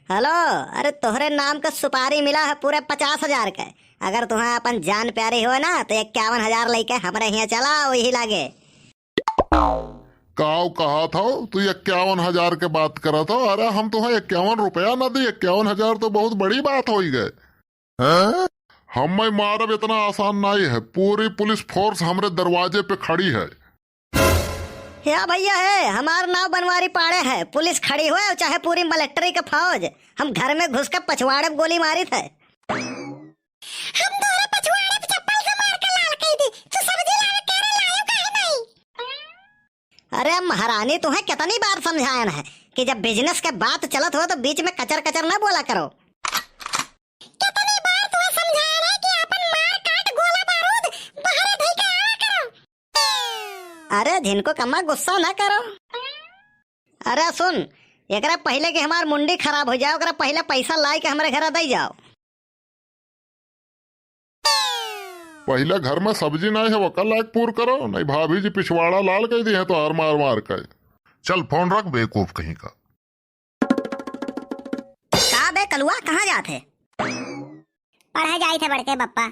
Hello. अरे तोहरे नाम का सुपारी मिला है पूरे 50,000 के। अगर तुम्हें अपन जान प्यारी हो ना तो 51,000 लेके हमारे यहाँ चला वही लागे। काव कहा था तू 51,000 के बात करा था। अरे हम तुम्हें 51 रुपया ना दी, 51,000 तो बहुत बड़ी बात हो गए हैं। हमें मारब इतना आसान नहीं है। पूरी पुलिस फोर्स हमारे दरवाजे पे खड़ी है। या भैया है हमार नाव बनवारी पाड़े है, पुलिस खड़ी हुए चाहे पूरी मिलिट्री के फौज, हम घर में घुस के पछवाड़े गोली मारी थे। हम तोरे पछवाड़े पे चप्पल से मार के लाल कही दी। तू सब्जी लावे तेरे लायो काहे नहीं? अरे महारानी तुम्हें कितनी बार समझाया है कि जब बिजनेस के बात चलत हो तो बीच में कचर कचर ना बोला करो। कितनी बार तुम्हें समझाया है कि अपन मार काट गोला बारूद बाहर धई के आवा करो। अरे जिनको कमा गुस्सा ना करो। अरे सुन, एकरा पहले कि हमार मुंडी खराब हो जाओ एकरा पहले पैसा लाई के हमारे घर दे जाओ। पहले घर में सब्जी नहीं है वो कल लायक पूर करो, नहीं भाभी जी पिछवाड़ा लाल कह दी है तो हर मार मार कर। चल फोन रख बेवकूफ कहीं का। का बे कलुआ कहाँ जाते? पढ़े जाई थे बड़के बप्पा।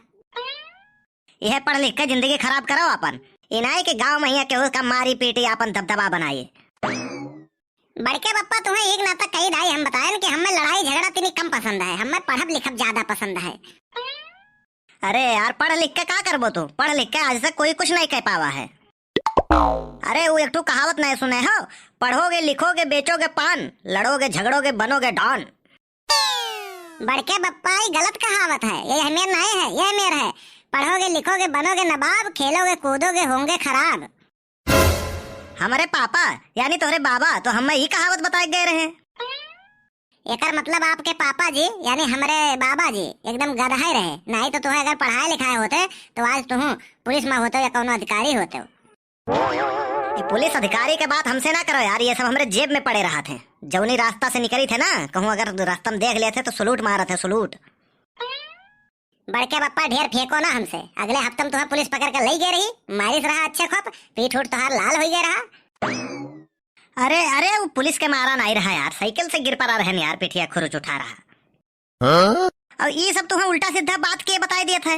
यह पढ़ लिख के जिंदगी खराब करो अपन। इनाई के गांव में के उसका मारी पीटी अपन दबदबा बनाइए। बड़के बप्पा तुम्हें एक नाता कही दाई हम बताएं कि हमें लड़ाई झगड़ा इतनी कम पसंद है, हमें पढ़ब लिखब ज्यादा पसंद है। अरे यार पढ़ लिख के क्या करबो तू? पढ़ लिख के आज तक कोई कुछ नहीं कह पावा है। अरे वो एक तो कहावत नहीं सुने हो, पढ़ोगे लिखोगे बेचोगे पान, लड़ोगे झगड़ोगे बनोगे डॉन। बड़के बप्पा ये गलत कहावत है, ये हमें नहीं है, ये मेर है। पढ़ोगे लिखोगे बनोगे नवाब, खेलोगे कूदोगे होंगे खराब। हमारे पापा यानी तोहरे बाबा तो हमें ही कहावत बताए गए रहे। एकर मतलब आपके पापा जी यानी हमारे बाबा जी एकदम गधा रहे, नहीं तो तुम्हें अगर पढ़ाए लिखाए होते तो आज तुम पुलिस में होते या कौन अधिकारी होते। ये पुलिस अधिकारी के बात हमसे ना करो यार, ये सब हमारे जेब में पड़े रहा थे। जौनी रास्ता से निकली थे ना, कहूँ अगर रास्ता में देख लेते तो सलूट मारा थे सलूट। बड़के बप्पा ढेर फेंको ना हमसे। अगले हफ्ते में तुम्हें पुलिस पकड़ कर ले गए रही, मारिस रहा अच्छे खप, पीठ उठ तुहार लाल हो गया रहा। अरे अरे वो पुलिस के मारा नहीं रहा यार, साइकिल से गिर पड़ा रहे यार, पिठिया खुरुच उठा रहा। और ये सब तुम्हें उल्टा सीधा बात के बताए दिया था।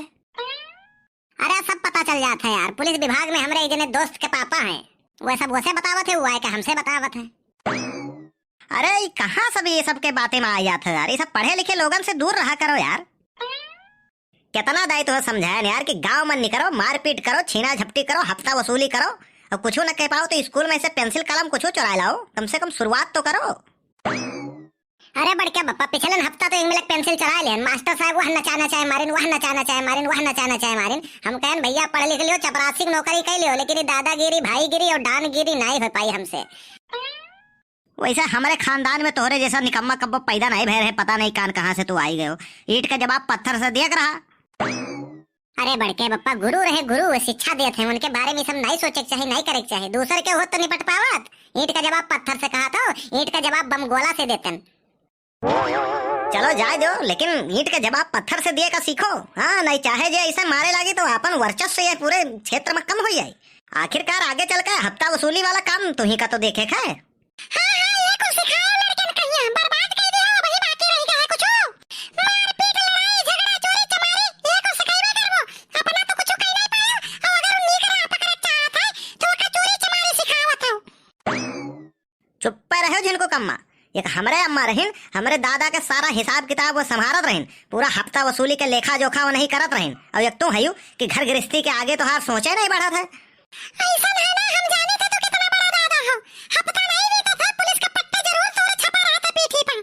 अरे सब पता चल जाता है यार, पुलिस विभाग में हमारे एक दोस्त के पापा हैं, वो सब वैसे बतावत है, वो आए के हमसे बतावत है। अरे कहाँ सब ये सब के बातें में आ जाते यार, ये सब पढ़े लिखे लोगों से दूर रहा करो यार। कितना दाई तुम्हें समझाया यार कि गांव में नहीं करो, मारपीट करो, छीना झपटी करो, हफ्ता वसूली करो, और कुछ न कह पाओ तो स्कूल में से पेंसिल कलम कुछ चुरा लाओ, कम से कम शुरुआत तो करो। अरे बड़के बप्पा पिछले हफ्ता तो एक मिलक पेंसिल चुरा ले, मास्टर साहब वह नचाना चाहे मारिन, वह नचाना चाहे मारिन, वह नचाना चाहे मारिन। हम कहन भैया पढ़ लिख लियो, चपरासी की नौकरी कर लियो, लेकिन दादागिरी भाईगिरी और डानगिरी नहीं हो पाई हमसे। वैसे हमारे खानदान में तोहरे जैसा निकम्मा कब्बो पैदा नहीं भय रहे, पता नहीं कान कहाँ से तू आई गए हो। ईंट का जवाब पत्थर से दिया रहा। अरे बड़के बप्पा गुरु रहे, गुरु शिक्षा देते हैं, उनके बारे में सब नहीं सोचे चाहिए, नहीं करे चाहिए। दूसरे के हो तो निपट पावत। ईंट का जवाब पत्थर से कहा था, ईंट का जवाब बम गोला से देते। चलो जाए दो, लेकिन ईंट का जवाब पत्थर से दिए का सीखो। हाँ नहीं चाहे जे ऐसे मारे लगे तो अपन वर्चस्व ये पूरे क्षेत्र में कम हो जाए। आखिरकार आगे चल कर हफ्ता वसूली वाला काम तुही का तो देखे है। चुप रहो जिनको कम्मा। एक हमरे अम्मा रहीन, हमरे दादा के सारा हिसाब किताब वो संभालत रहीन, पूरा हफ्ता वसूली के लेखा जोखा वो नहीं करत रहीन। और एक तो हयू कि घर गृहस्थी के आगे तो हार सोचे नहीं बढ़ा था। ऐसा है ना, हम जाने थे तो कितना बड़ा दादा हो। हफ्ता नहीं बीता था पुलिस का पट्टा जरूर तोरे छपा रहा था पीठी पर।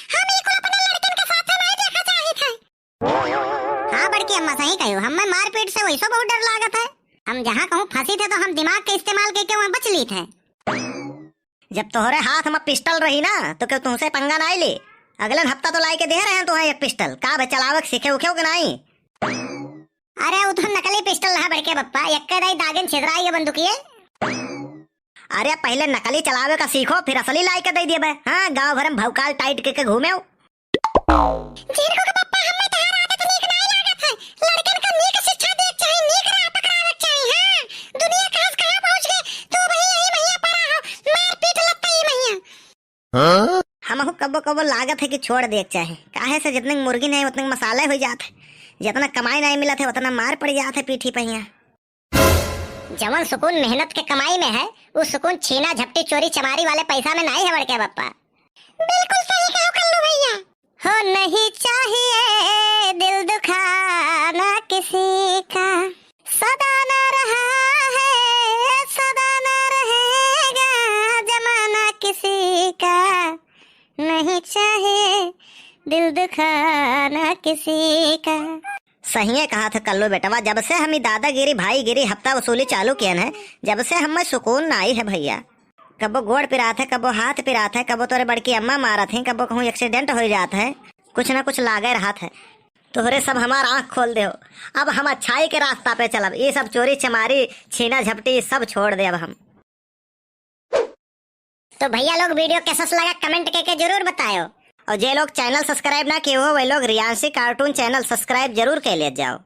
हम ही को अपने लड़कन के साथ नहीं देखा चाहिए था। हाँ बड़की अम्मा सही कहो, हमें मारपीट से वैसे बहुत डर लागत है। हम जहाँ कहूँ फंसी थे तो हम दिमाग के इस्तेमाल करके वहाँ बच ली थे। जब तोहरे हाथ में पिस्टल रही ना तो क्यों तुमसे पंगा नहीं ली? अगले हफ्ता तो लाई के दे रहे हैं तुम्हें एक पिस्टल, का बे चलावक सीखे उखे कि नहीं? अरे वो तो नकली पिस्टल रहा बड़के बप्पा, एक के दाई दागिन छिदराई ये बंदूकिये। अरे पहले नकली चलावे का सीखो, फिर असली लाई के दे दिए बे। हाँ गाँव भर में भौकाल टाइट के घूमे हो। जिनको के पप्पा हमें तहार आदत नीक नहीं लागत है। लड़कन का नीक शिक्षा देख चाहिए, नीक राह पकड़ावे चाहिए। हां दुनिया कहां पहुंच गए, तू भाई यही भैया पड़ा हो, मार पीट लगता ही भैया। हमहू कबो कबो लागत है कि छोड़ दे चाहे, काहे से जितने मुर्गी नहीं उतने मसाले हो जाते, जितना कमाई नहीं मिला थे उतना मार पड़ जाते पीठी पहिया। जवन सुकून मेहनत के कमाई में है, वो सुकून छीना झपटी चोरी चमारी वाले पैसा में नहीं है बड़के बप्पा। बिल्कुल सही कहो कल्लू भैया। हो नहीं चाहिए दिल दुखाना किसी का, सदा न रहा है सदा न रहेगा जमाना किसी का, नहीं चाहिए दिल दुखाना किसी का। सही कहा था कल्लू बेटवा, जब से हम दादागिरी भाईगिरी हफ्ता वसूली चालू किया है, जब से हमें सुकून ना आई है भैया। कबो गोड़ पिरात है, कबो हाथ पिरात है, कबो तोरे बड़की अम्मा मारत है, कबो कहूँ एक्सीडेंट हो जाता है, कुछ ना कुछ लागे रहत है। तोहरे सब हमार आँख खोल दे हो, अब हम अच्छाई के रास्ता पे चलब, ये सब चोरी चमारी छीना झपटी सब छोड़ दे अब हम। तो भैया लोग वीडियो कैसा लगा कमेंट करके जरूर बताओ। और जे लोग चैनल सब्सक्राइब ना किए हो वे लोग रियांशी कार्टून चैनल सब्सक्राइब जरूर कर ले जाओ।